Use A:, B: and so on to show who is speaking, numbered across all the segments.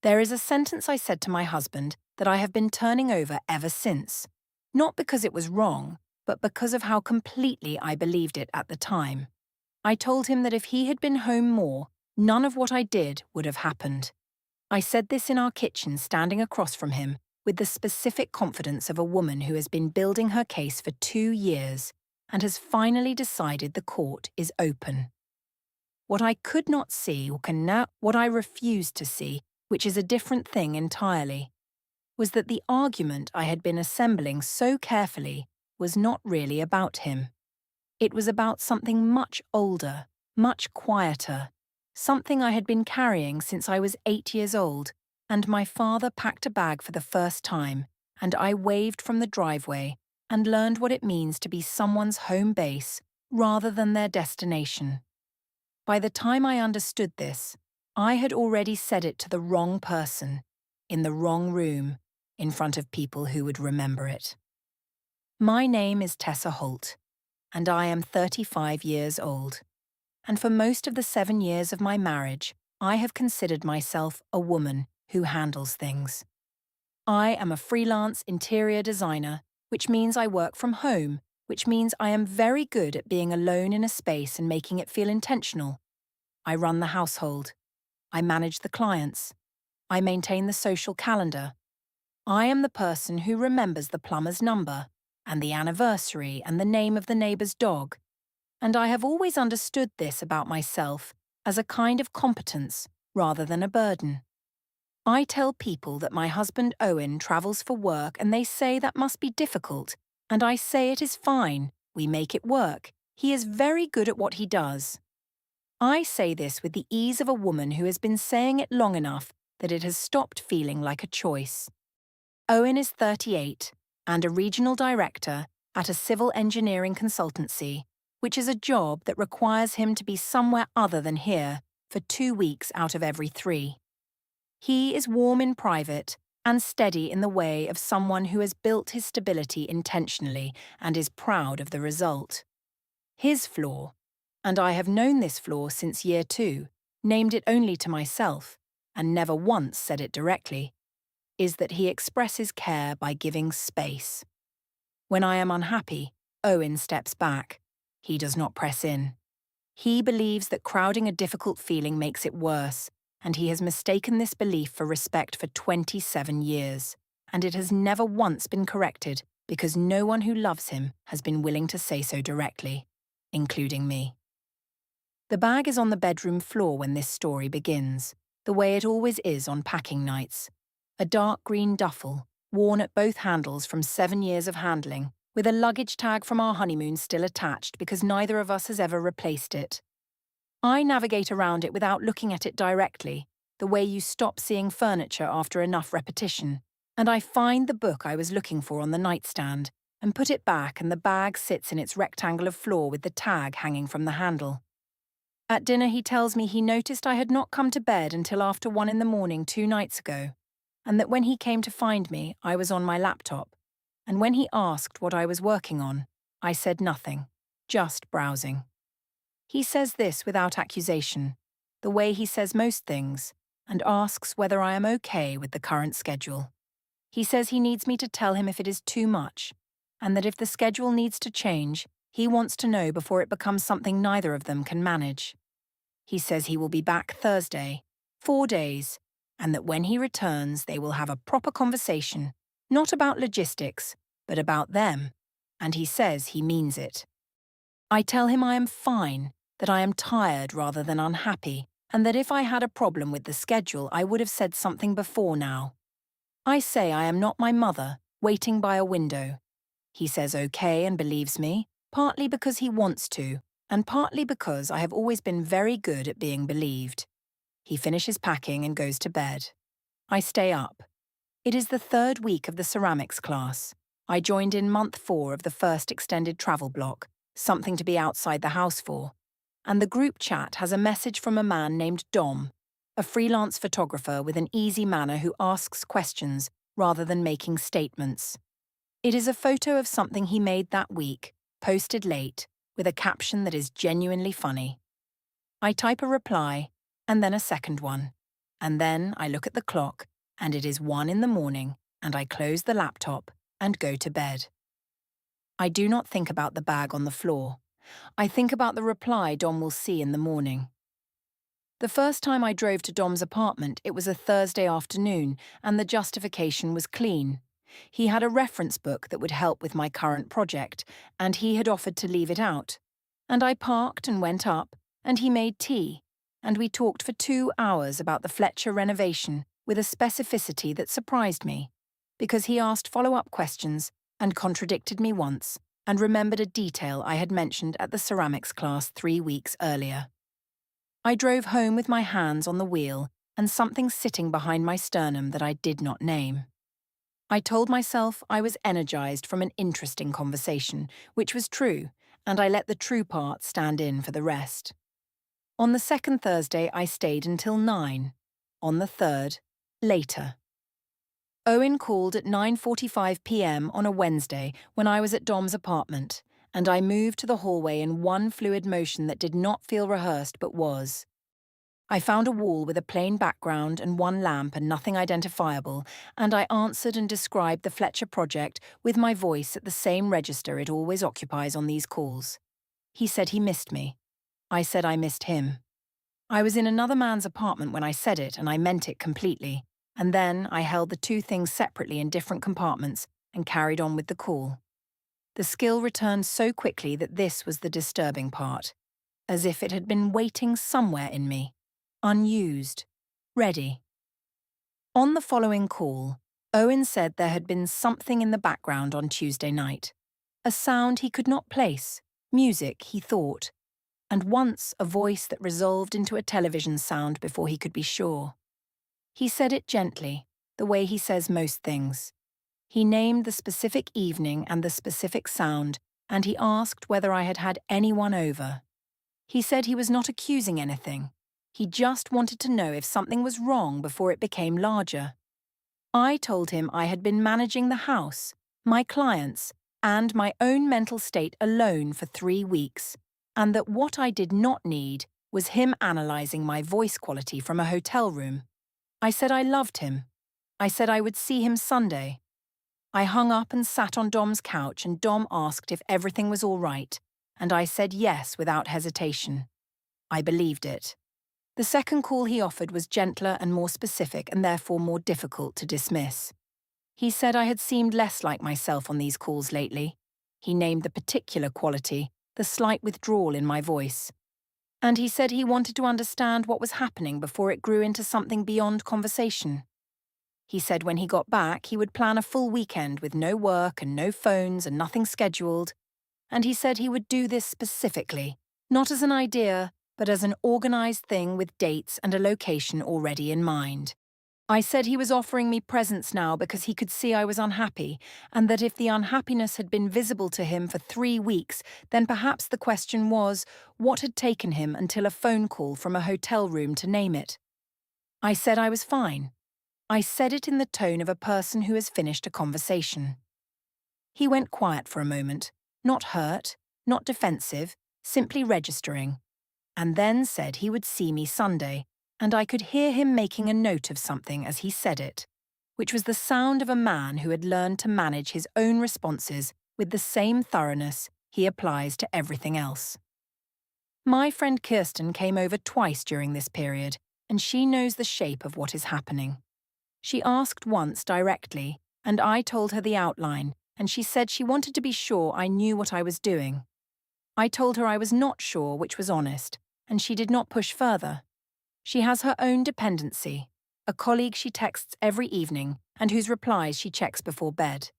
A: There is a sentence I said to my husband that I have been turning over ever since, not because it was wrong, but because of how completely I believed it at the time. I told him that if he had been home more, none of what I did would have happened. I said this in our kitchen, standing across from him, with the specific confidence of a woman who has been building her case for 2 years and has finally decided the court is open. What I could not see, what I refused to see, which is a different thing entirely, was that the argument I had been assembling so carefully was not really about him. It was about something much older, much quieter, something I had been carrying since I was 8 years old, and my father packed a bag for the first time, and I waved from the driveway and learned what it means to be someone's home base rather than their destination. By the time I understood this, I had already said it to the wrong person, in the wrong room, in front of people who would remember it. My name is Tessa Holt, and I am 35 years old. And for most of the 7 years of my marriage, I have considered myself a woman who handles things. I am a freelance interior designer, which means I work from home, which means I am very good at being alone in a space and making it feel intentional. I run the household. I manage the clients. I maintain the social calendar. I am the person who remembers the plumber's number, and the anniversary, and the name of the neighbour's dog. And I have always understood this about myself as a kind of competence rather than a burden. I tell people that my husband Owen travels for work and they say that must be difficult, and I say it is fine, we make it work, he is very good at what he does. I say this with the ease of a woman who has been saying it long enough that it has stopped feeling like a choice. Owen is 38 and a regional director at a civil engineering consultancy, which is a job that requires him to be somewhere other than here for 2 weeks out of every 3. He is warm in private and steady in the way of someone who has built his stability intentionally and is proud of the result. His flaw, and I have known this flaw since year 2, named it only to myself, and never once said it directly, is that he expresses care by giving space. When I am unhappy, Owen steps back. He does not press in. He believes that crowding a difficult feeling makes it worse, and he has mistaken this belief for respect for 27 years, and it has never once been corrected because no one who loves him has been willing to say so directly, including me. The bag is on the bedroom floor when this story begins, the way it always is on packing nights. A dark green duffel, worn at both handles from 7 years of handling, with a luggage tag from our honeymoon still attached because neither of us has ever replaced it. I navigate around it without looking at it directly, the way you stop seeing furniture after enough repetition, and I find the book I was looking for on the nightstand and put it back, and the bag sits in its rectangle of floor with the tag hanging from the handle. At dinner he tells me he noticed I had not come to bed until after 1 in the morning 2 nights ago, and that when he came to find me, I was on my laptop, and when he asked what I was working on, I said nothing, just browsing. He says this without accusation, the way he says most things, and asks whether I am okay with the current schedule. He says he needs me to tell him if it is too much, and that if the schedule needs to change, he wants to know before it becomes something neither of them can manage. He says he will be back Thursday, 4 days, and that when he returns they will have a proper conversation, not about logistics, but about them, and he says he means it. I tell him I am fine, that I am tired rather than unhappy, and that if I had a problem with the schedule I would have said something before now. I say I am not my mother, waiting by a window. He says okay and believes me, partly because he wants to, and partly because I have always been very good at being believed. He finishes packing and goes to bed. I stay up. It is the 3rd week of the ceramics class. I joined in month 4 of the first extended travel block, something to be outside the house for, and the group chat has a message from a man named Dom, a freelance photographer with an easy manner who asks questions rather than making statements. It is a photo of something he made that week, posted late, with a caption that is genuinely funny. I type a reply, and then a second one, And then I look at the clock, and it is 1 in the morning, and I close the laptop and go to bed. I do not think about the bag on the floor. I think about the reply Dom will see in the morning. The first time I drove to Dom's apartment, it was a Thursday afternoon, and the justification was clean. He had a reference book that would help with my current project, and he had offered to leave it out. And I parked and went up, and he made tea, and we talked for 2 hours about the Fletcher renovation with a specificity that surprised me, because he asked follow-up questions and contradicted me once, and remembered a detail I had mentioned at the ceramics class 3 weeks earlier. I drove home with my hands on the wheel and something sitting behind my sternum that I did not name. I told myself I was energized from an interesting conversation, which was true, and I let the true part stand in for the rest. On the second Thursday, I stayed until 9. On the third, later. Owen called at 9:45 p.m. on a Wednesday when I was at Dom's apartment, and I moved to the hallway in one fluid motion that did not feel rehearsed but was. I found a wall with a plain background and one lamp and nothing identifiable, and I answered and described the Fletcher project with my voice at the same register it always occupies on these calls. He said he missed me. I said I missed him. I was in another man's apartment when I said it, and I meant it completely, and then I held the two things separately in different compartments and carried on with the call. The skill returned so quickly that this was the disturbing part, as if it had been waiting somewhere in me. Unused. Ready. On the following call, Owen said there had been something in the background on Tuesday night. A sound he could not place, music he thought, and once a voice that resolved into a television sound before he could be sure. He said it gently, the way he says most things. He named the specific evening and the specific sound, and he asked whether I had had anyone over. He said he was not accusing anything. He just wanted to know if something was wrong before it became larger. I told him I had been managing the house, my clients, and my own mental state alone for 3 weeks, and that what I did not need was him analysing my voice quality from a hotel room. I said I loved him. I said I would see him Sunday. I hung up and sat on Dom's couch, and Dom asked if everything was all right, and I said yes without hesitation. I believed it. The second call he offered was gentler and more specific and therefore more difficult to dismiss. He said I had seemed less like myself on these calls lately. He named the particular quality, the slight withdrawal in my voice. And he said he wanted to understand what was happening before it grew into something beyond conversation. He said when he got back, he would plan a full weekend with no work and no phones and nothing scheduled. And he said he would do this specifically, not as an idea, but as an organised thing with dates and a location already in mind. I said he was offering me presents now because he could see I was unhappy, and that if the unhappiness had been visible to him for 3 weeks, then perhaps the question was, what had taken him until a phone call from a hotel room to name it? I said I was fine. I said it in the tone of a person who has finished a conversation. He went quiet for a moment, not hurt, not defensive, simply registering, and then said he would see me Sunday, and I could hear him making a note of something as he said it, which was the sound of a man who had learned to manage his own responses with the same thoroughness he applies to everything else. My friend Kirsten came over twice during this period, and she knows the shape of what is happening. She asked once directly, and I told her the outline, and she said she wanted to be sure I knew what I was doing. I told her I was not sure, which was honest, and she did not push further. She has her own dependency, a colleague she texts every evening and whose replies she checks before bed.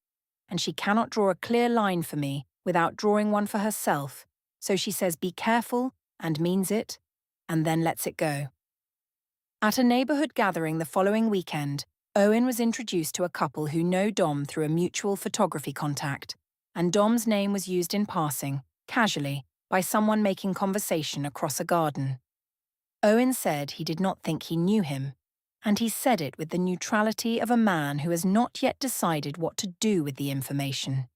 A: And she cannot draw a clear line for me without drawing one for herself, so she says be careful and means it, and then lets it go. At a neighbourhood gathering the following weekend, Owen was introduced to a couple who know Dom through a mutual photography contact, and Dom's name was used in passing, casually, by someone making conversation across a garden. Owen said he did not think he knew him, and he said it with the neutrality of a man who has not yet decided what to do with the information.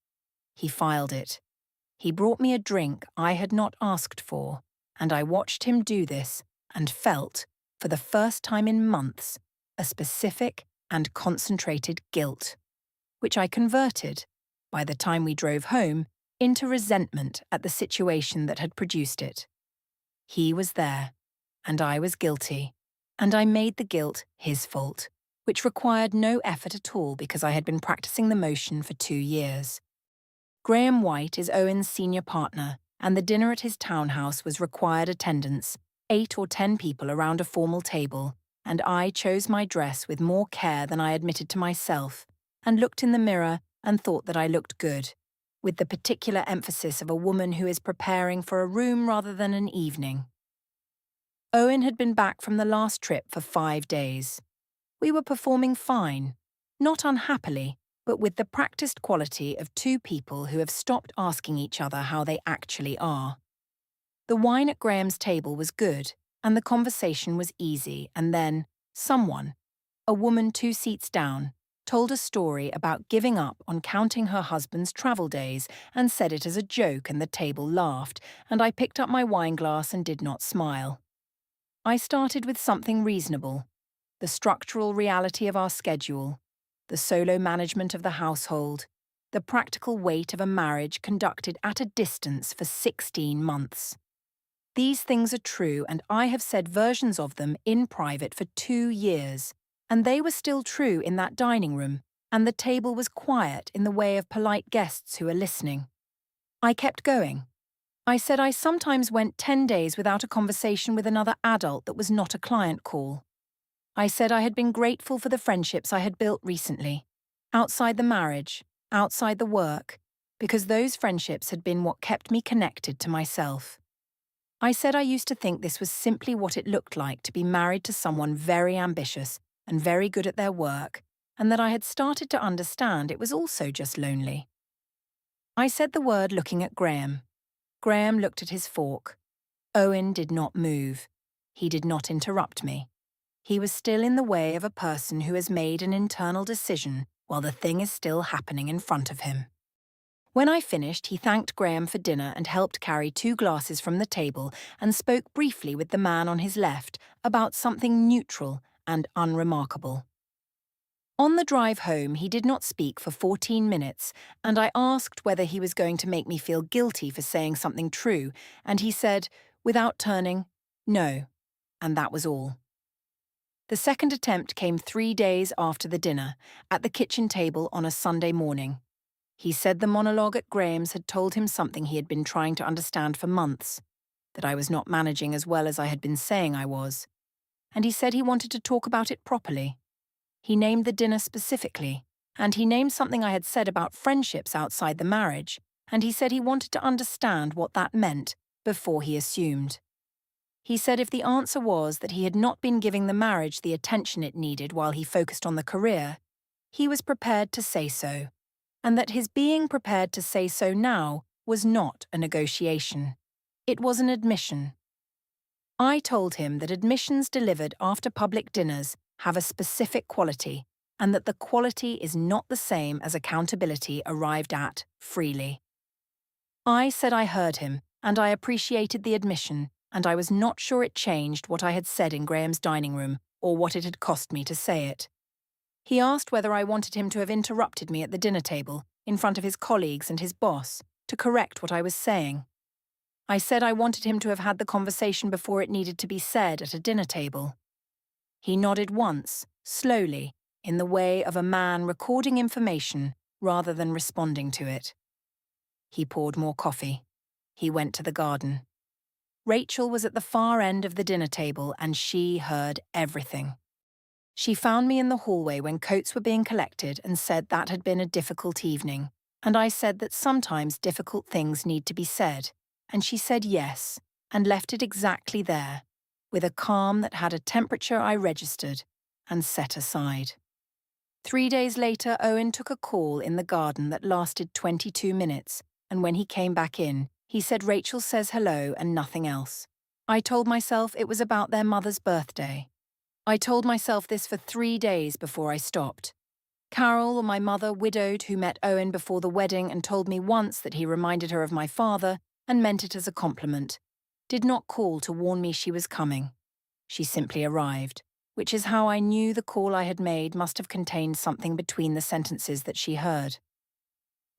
A: He filed it. He brought me a drink I had not asked for, and I watched him do this and felt, for the first time in months, a specific and concentrated guilt, which I converted, by the time we drove home, into resentment at the situation that had produced it. He was there, and I was guilty, and I made the guilt his fault, which required no effort at all because I had been practicing the motion for 2 years. Graham White is Owen's senior partner, and the dinner at his townhouse was required attendance, 8 or 10 people around a formal table, and I chose my dress with more care than I admitted to myself, and looked in the mirror and thought that I looked good, with the particular emphasis of a woman who is preparing for a room rather than an evening. Owen had been back from the last trip for 5 days. We were performing fine, not unhappily, but with the practiced quality of 2 people who have stopped asking each other how they actually are. The wine at Graham's table was good, and the conversation was easy, and then someone, a woman 2 seats down, told a story about giving up on counting her husband's travel days and said it as a joke, and the table laughed, and I picked up my wineglass and did not smile. I started with something reasonable: the structural reality of our schedule, the solo management of the household, the practical weight of a marriage conducted at a distance for 16 months. These things are true, and I have said versions of them in private for 2 years, and they were still true in that dining room, and the table was quiet in the way of polite guests who are listening. I kept going. I said I sometimes went 10 days without a conversation with another adult that was not a client call. I said I had been grateful for the friendships I had built recently, outside the marriage, outside the work, because those friendships had been what kept me connected to myself. I said I used to think this was simply what it looked like to be married to someone very ambitious and very good at their work, and that I had started to understand it was also just lonely. I said the word looking at Graham. Graham looked at his fork. Owen did not move. He did not interrupt me. He was still in the way of a person who has made an internal decision while the thing is still happening in front of him. When I finished, he thanked Graham for dinner and helped carry 2 glasses from the table and spoke briefly with the man on his left about something neutral and unremarkable. On the drive home, he did not speak for 14 minutes, and I asked whether he was going to make me feel guilty for saying something true, and he said, without turning, no, and that was all. The second attempt came 3 days after the dinner, at the kitchen table on a Sunday morning. He said the monologue at Graham's had told him something he had been trying to understand for months, that I was not managing as well as I had been saying I was, and he said he wanted to talk about it properly. He named the dinner specifically, and he named something I had said about friendships outside the marriage, and he said he wanted to understand what that meant before he assumed. He said if the answer was that he had not been giving the marriage the attention it needed while he focused on the career, he was prepared to say so, and that his being prepared to say so now was not a negotiation. It was an admission. I told him that admissions delivered after public dinners have a specific quality, and that the quality is not the same as accountability arrived at freely. I said I heard him, and I appreciated the admission, and I was not sure it changed what I had said in Graham's dining room, or what it had cost me to say it. He asked whether I wanted him to have interrupted me at the dinner table, in front of his colleagues and his boss, to correct what I was saying. I said I wanted him to have had the conversation before it needed to be said at a dinner table. He nodded once, slowly, in the way of a man recording information rather than responding to it. He poured more coffee. He went to the garden. Rachel was at the far end of the dinner table, and she heard everything. She found me in the hallway when coats were being collected and said that had been a difficult evening, and I said that sometimes difficult things need to be said, and she said yes, and left it exactly there, with a calm that had a temperature I registered and set aside. 3 days later, Owen took a call in the garden that lasted 22 minutes, and when he came back in, he said Rachel says hello and nothing else. I told myself it was about their mother's birthday. I told myself this for 3 days before I stopped. Carol, my mother, widowed, who met Owen before the wedding and told me once that he reminded her of my father and meant it as a compliment, did not call to warn me she was coming. She simply arrived, which is how I knew the call I had made must have contained something between the sentences that she heard.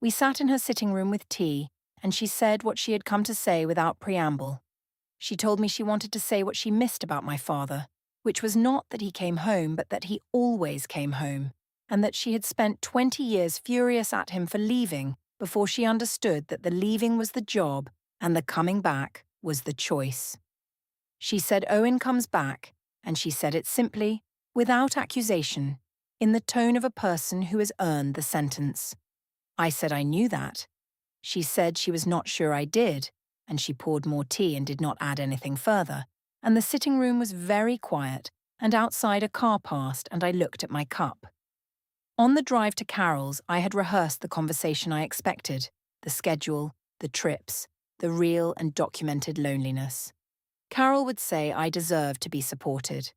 A: We sat in her sitting room with tea, and she said what she had come to say without preamble. She told me she wanted to say what she missed about my father, which was not that he came home, but that he always came home, and that she had spent 20 years furious at him for leaving before she understood that the leaving was the job and the coming back was the choice. She said Owen comes back, and she said it simply, without accusation, in the tone of a person who has earned the sentence. I said I knew that. She said she was not sure I did, and she poured more tea and did not add anything further, and the sitting room was very quiet, and outside a car passed and I looked at my cup. On the drive to Carol's, I had rehearsed the conversation I expected, the schedule, the trips, the real and documented loneliness. Carol would say I deserved to be supported.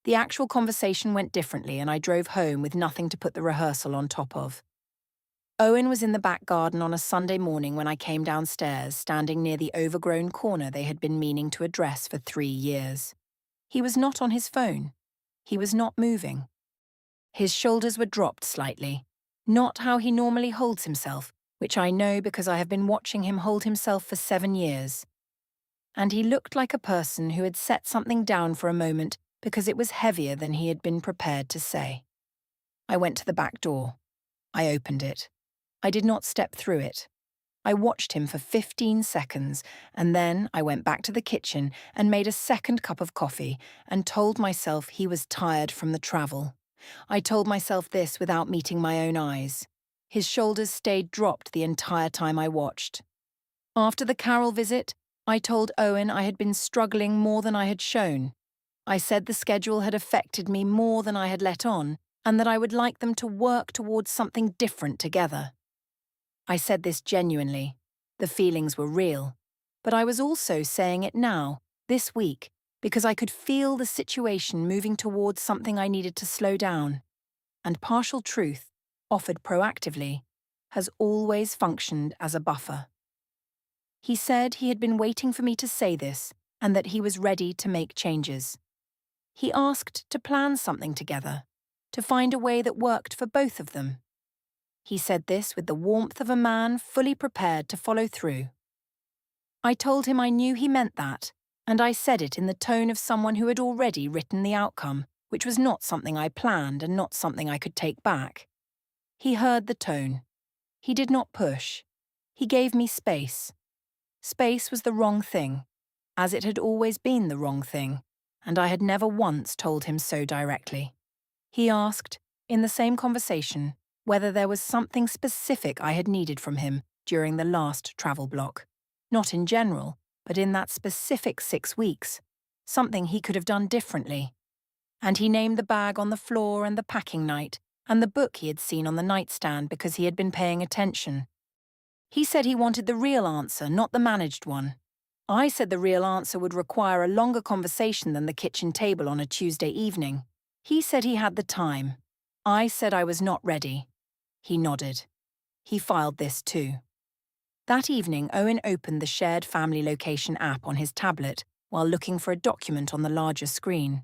A: The actual conversation went differently and I drove home with nothing to put the rehearsal on top of. Owen was in the back garden on a Sunday morning when I came downstairs, standing near the overgrown corner they had been meaning to address for 3 years. He was not on his phone. He was not moving. His shoulders were dropped slightly, not how he normally holds himself, which I know because I have been watching him hold himself for 7 years. And he looked like a person who had set something down for a moment because it was heavier than he had been prepared to say. I went to the back door. I opened it. I did not step through it. I watched him for 15 seconds, and then I went back to the kitchen and made a second cup of coffee and told myself he was tired from the travel. I told myself this without meeting my own eyes. His shoulders stayed dropped the entire time I watched. After the Carol visit, I told Owen I had been struggling more than I had shown. I said the schedule had affected me more than I had let on, and that I would like them to work towards something different together. I said this genuinely. The feelings were real. But I was also saying it now, this week, because I could feel the situation moving towards something I needed to slow down. And partial truth, offered proactively, has always functioned as a buffer. He said he had been waiting for me to say this and that he was ready to make changes. He asked to plan something together, to find a way that worked for both of them. He said this with the warmth of a man fully prepared to follow through. I told him I knew he meant that, and I said it in the tone of someone who had already written the outcome, which was not something I planned and not something I could take back. He heard the tone. He did not push. He gave me space. Space was the wrong thing, as it had always been the wrong thing, and I had never once told him so directly. He asked, in the same conversation, whether there was something specific I had needed from him during the last travel block. Not in general, but in that specific 6 weeks. Something he could have done differently. And he named the bag on the floor and the packing night, and the book he had seen on the nightstand because he had been paying attention. He said he wanted the real answer, not the managed one. I said the real answer would require a longer conversation than the kitchen table on a Tuesday evening. He said he had the time. I said I was not ready. He nodded. He filed this too. That evening, Owen opened the shared family location app on his tablet while looking for a document on the larger screen.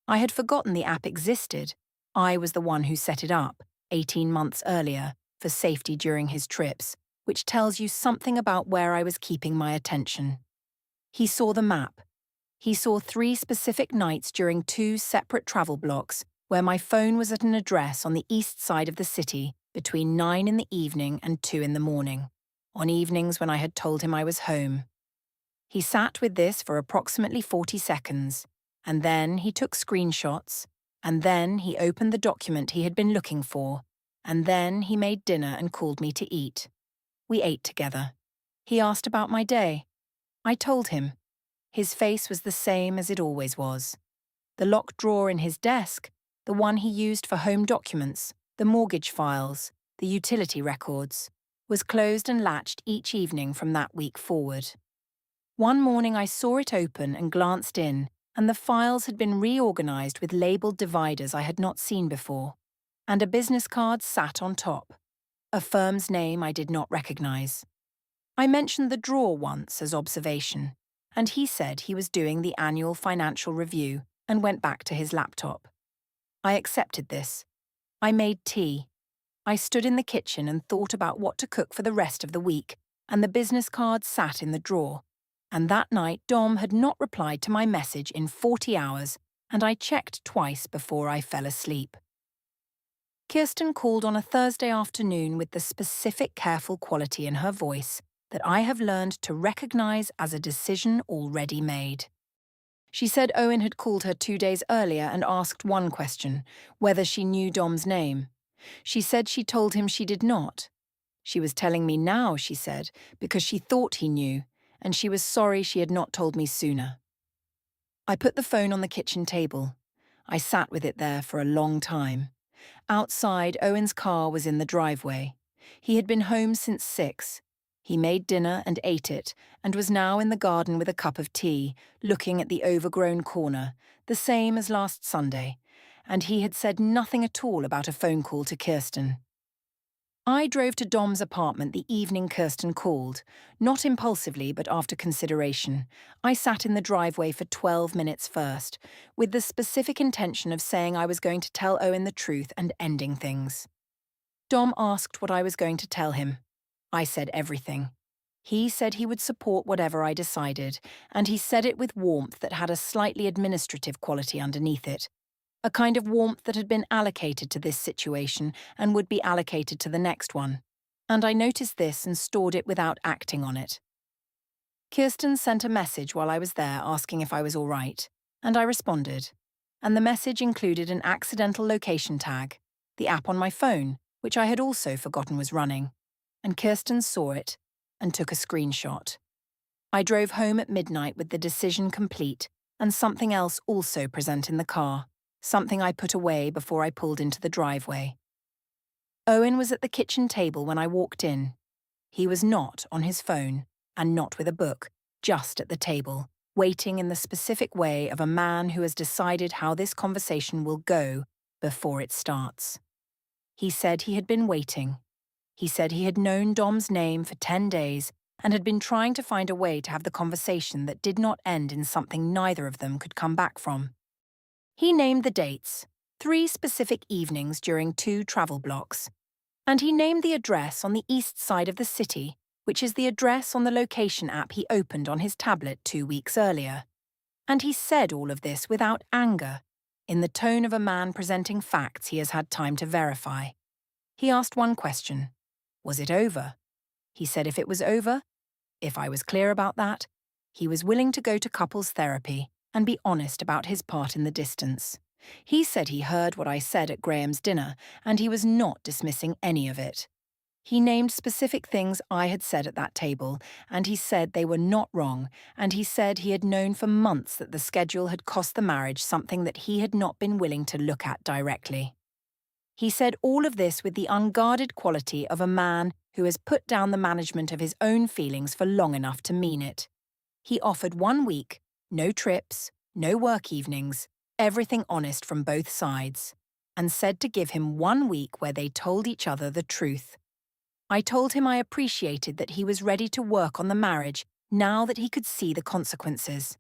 A: I had forgotten the app existed. I was the one who set it up, 18 months earlier, for safety during his trips, which tells you something about where I was keeping my attention. He saw the map. He saw 3 specific nights during 2 separate travel blocks where my phone was at an address on the east side of the city between 9 in the evening and 2 in the morning, on evenings when I had told him I was home. He sat with this for approximately 40 seconds, and then he took screenshots, and then he opened the document he had been looking for, and then he made dinner and called me to eat. We ate together. He asked about my day. I told him. His face was the same as it always was. The locked drawer in his desk, the one he used for home documents, the mortgage files, the utility records, was closed and latched each evening from that week forward. One morning I saw it open and glanced in, and the files had been reorganized with labeled dividers I had not seen before, and a business card sat on top, a firm's name I did not recognize. I mentioned the drawer once as observation, and he said he was doing the annual financial review and went back to his laptop. I accepted this. I made tea. I stood in the kitchen and thought about what to cook for the rest of the week, and the business card sat in the drawer. And that night, Dom had not replied to my message in 40 hours, and I checked twice before I fell asleep. Kirsten called on a Thursday afternoon with the specific careful quality in her voice that I have learned to recognize as a decision already made. She said Owen had called her 2 days earlier and asked one question, whether she knew Dom's name. She said she told him she did not. She was telling me now, she said, because she thought he knew, and she was sorry she had not told me sooner. I put the phone on the kitchen table. I sat with it there for a long time. Outside, Owen's car was in the driveway. He had been home since 6. He made dinner and ate it, and was now in the garden with a cup of tea, looking at the overgrown corner, the same as last Sunday, and he had said nothing at all about a phone call to Kirsten. I drove to Dom's apartment the evening Kirsten called, not impulsively but after consideration. I sat in the driveway for 12 minutes first, with the specific intention of saying I was going to tell Owen the truth and ending things. Dom asked what I was going to tell him. I said everything. He said he would support whatever I decided, and he said it with warmth that had a slightly administrative quality underneath it. A kind of warmth that had been allocated to this situation and would be allocated to the next one. And I noticed this and stored it without acting on it. Kirsten sent a message while I was there asking if I was all right, and I responded. And the message included an accidental location tag, the app on my phone, which I had also forgotten was running. And Kirsten saw it and took a screenshot. I drove home at midnight with the decision complete and something else also present in the car. Something I put away before I pulled into the driveway. Owen was at the kitchen table when I walked in. He was not on his phone, and not with a book, just at the table, waiting in the specific way of a man who has decided how this conversation will go before it starts. He said he had been waiting. He said he had known Dom's name for 10 days and had been trying to find a way to have the conversation that did not end in something neither of them could come back from. He named the dates, 3 specific evenings during 2 travel blocks. And he named the address on the east side of the city, which is the address on the location app he opened on his tablet 2 weeks earlier. And he said all of this without anger, in the tone of a man presenting facts he has had time to verify. He asked one question. Was it over? He said if it was over, if I was clear about that, he was willing to go to couples therapy and be honest about his part in the distance. He said he heard what I said at Graham's dinner, and he was not dismissing any of it. He named specific things I had said at that table, and he said they were not wrong, and he said he had known for months that the schedule had cost the marriage something that he had not been willing to look at directly. He said all of this with the unguarded quality of a man who has put down the management of his own feelings for long enough to mean it. He offered 1 week, no trips, no work evenings, everything honest from both sides, and said to give him 1 week where they told each other the truth. I told him I appreciated that he was ready to work on the marriage now that he could see the consequences.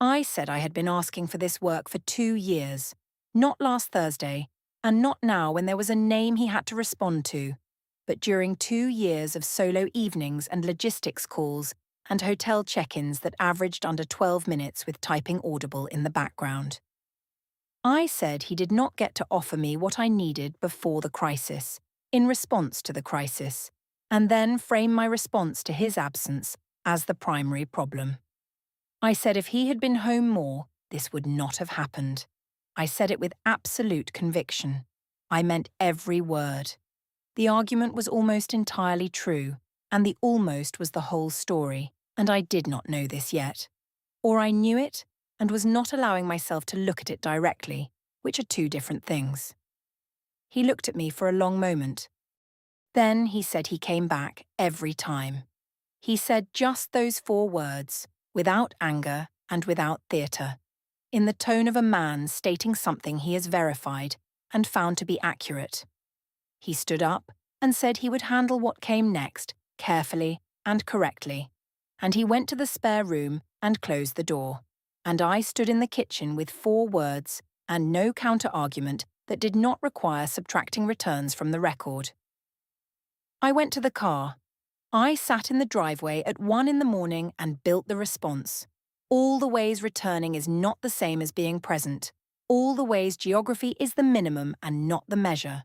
A: I said I had been asking for this work for 2 years, not last Thursday, and not now when there was a name he had to respond to, but during 2 years of solo evenings and logistics calls and hotel check-ins that averaged under 12 minutes with typing audible in the background. I said he did not get to offer me what I needed before the crisis, in response to the crisis, and then frame my response to his absence as the primary problem. I said if he had been home more, this would not have happened. I said it with absolute conviction. I meant every word. The argument was almost entirely true, and the almost was the whole story, and I did not know this yet. Or I knew it and was not allowing myself to look at it directly, which are 2 different things. He looked at me for a long moment. Then he said he came back every time. He said just those 4 words, without anger and without theatre, in the tone of a man stating something he has verified and found to be accurate. He stood up and said he would handle what came next, carefully and correctly, and he went to the spare room and closed the door. And I stood in the kitchen with 4 words and no counter-argument that did not require subtracting returns from the record. I went to the car. I sat in the driveway at 1 in the morning and built the response. All the ways returning is not the same as being present. All the ways geography is the minimum and not the measure.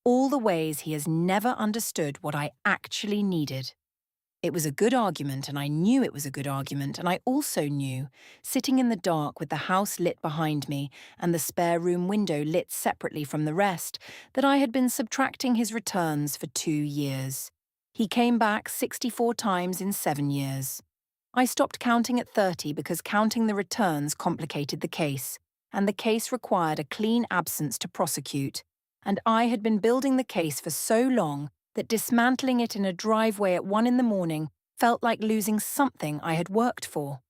A: All the ways he has never understood what I actually needed. It was a good argument, and I knew it was a good argument, and I also knew, sitting in the dark with the house lit behind me and the spare room window lit separately from the rest, that I had been subtracting his returns for 2 years. He came back 64 times in 7 years. I stopped counting at 30 because counting the returns complicated the case, and the case required a clean absence to prosecute, and I had been building the case for so long that dismantling it in a driveway at 1 in the morning felt like losing something I had worked for.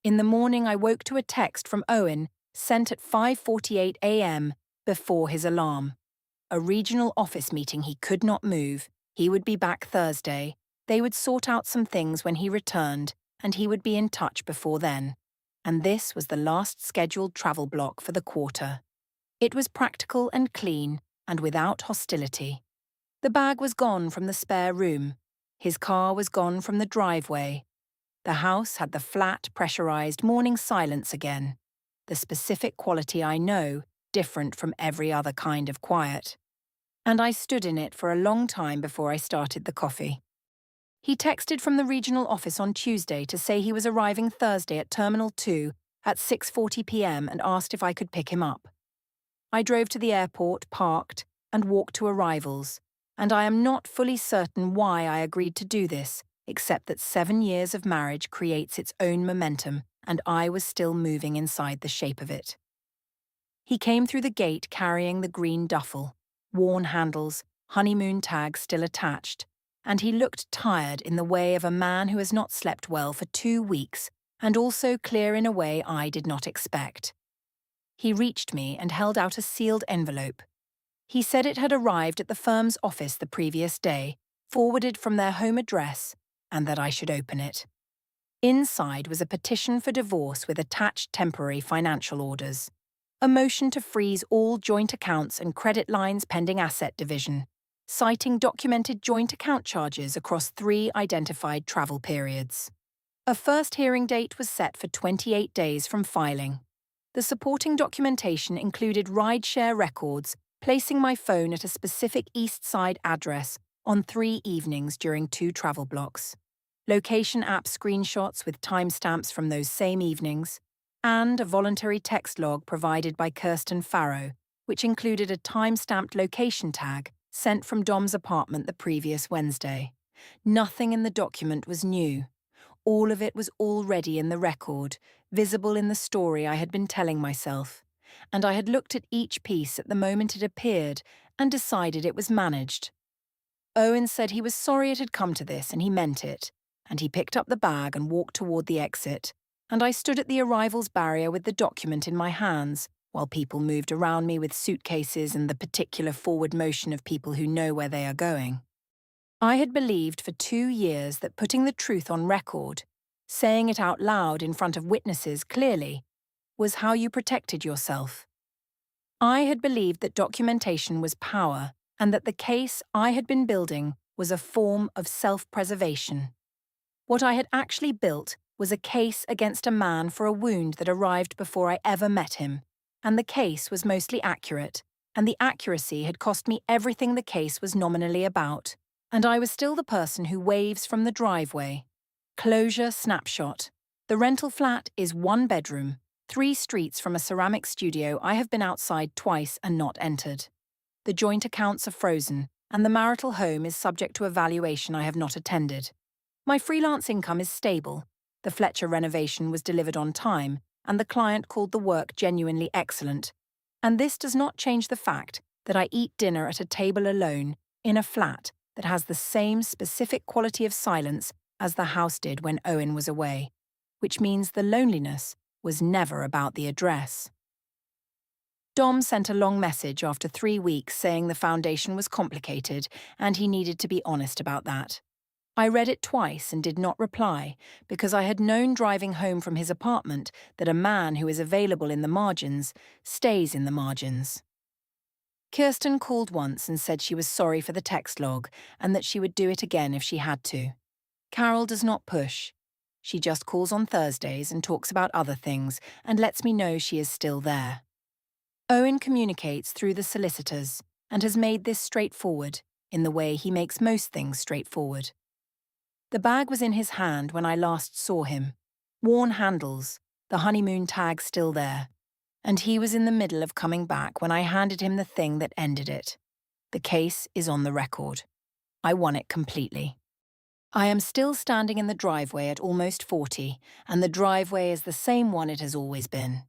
A: In the morning, I woke to a text from Owen sent at 5:48 a.m. before his alarm. A regional office meeting he could not move. He would be back Thursday. They would sort out some things when he returned, and he would be in touch before then. And this was the last scheduled travel block for the quarter. It was practical and clean, and without hostility. The bag was gone from the spare room. His car was gone from the driveway. The house had the flat, pressurized morning silence again. The specific quality I know, different from every other kind of quiet. And I stood in it for a long time before I started the coffee. He texted from the regional office on Tuesday to say he was arriving Thursday at Terminal 2 at 6:40 p.m. and asked if I could pick him up. I drove to the airport, parked, and walked to arrivals. And I am not fully certain why I agreed to do this, except that 7 years of marriage creates its own momentum, and I was still moving inside the shape of it. He came through the gate carrying the green duffel, worn handles, honeymoon tag still attached, and he looked tired in the way of a man who has not slept well for 2 weeks, and also clear in a way I did not expect. He reached me and held out a sealed envelope. He said it had arrived at the firm's office the previous day, forwarded from their home address, and that I should open it. Inside was a petition for divorce with attached temporary financial orders, a motion to freeze all joint accounts and credit lines pending asset division, citing documented joint account charges across 3 identified travel periods. A first hearing date was set for 28 days from filing. The supporting documentation included rideshare records, placing my phone at a specific East Side address on 3 evenings during 2 travel blocks, location app screenshots with timestamps from those same evenings, and a voluntary text log provided by Kirsten Farrow, which included a time-stamped location tag sent from Dom's apartment the previous Wednesday. Nothing in the document was new. All of it was already in the record, visible in the story I had been telling myself, and I had looked at each piece at the moment it appeared and decided it was managed. Owen said he was sorry it had come to this and he meant it, and he picked up the bag and walked toward the exit, and I stood at the arrivals barrier with the document in my hands, while people moved around me with suitcases and the particular forward motion of people who know where they are going. I had believed for 2 years that putting the truth on record, saying it out loud in front of witnesses clearly, was how you protected yourself. I had believed that documentation was power and that the case I had been building was a form of self-preservation. What I had actually built was a case against a man for a wound that arrived before I ever met him, and the case was mostly accurate, and the accuracy had cost me everything the case was nominally about, and I was still the person who waves from the driveway. Closure snapshot. The rental flat is 1 bedroom, 3 streets from a ceramic studio I have been outside twice and not entered. The joint accounts are frozen, and the marital home is subject to a valuation I have not attended. My freelance income is stable. The Fletcher renovation was delivered on time, and the client called the work genuinely excellent. And this does not change the fact that I eat dinner at a table alone, in a flat that has the same specific quality of silence as the house did when Owen was away, which means the loneliness was never about the address. Dom sent a long message after 3 weeks saying the foundation was complicated and he needed to be honest about that. I read it twice and did not reply because I had known driving home from his apartment that a man who is available in the margins stays in the margins. Kirsten called once and said she was sorry for the text log and that she would do it again if she had to. Carol does not push. She just calls on Thursdays and talks about other things and lets me know she is still there. Owen communicates through the solicitors and has made this straightforward, in the way he makes most things straightforward. The bag was in his hand when I last saw him. Worn handles, the honeymoon tag still there. And he was in the middle of coming back when I handed him the thing that ended it. The case is on the record. I won it completely. I am still standing in the driveway at almost 40, and the driveway is the same one it has always been.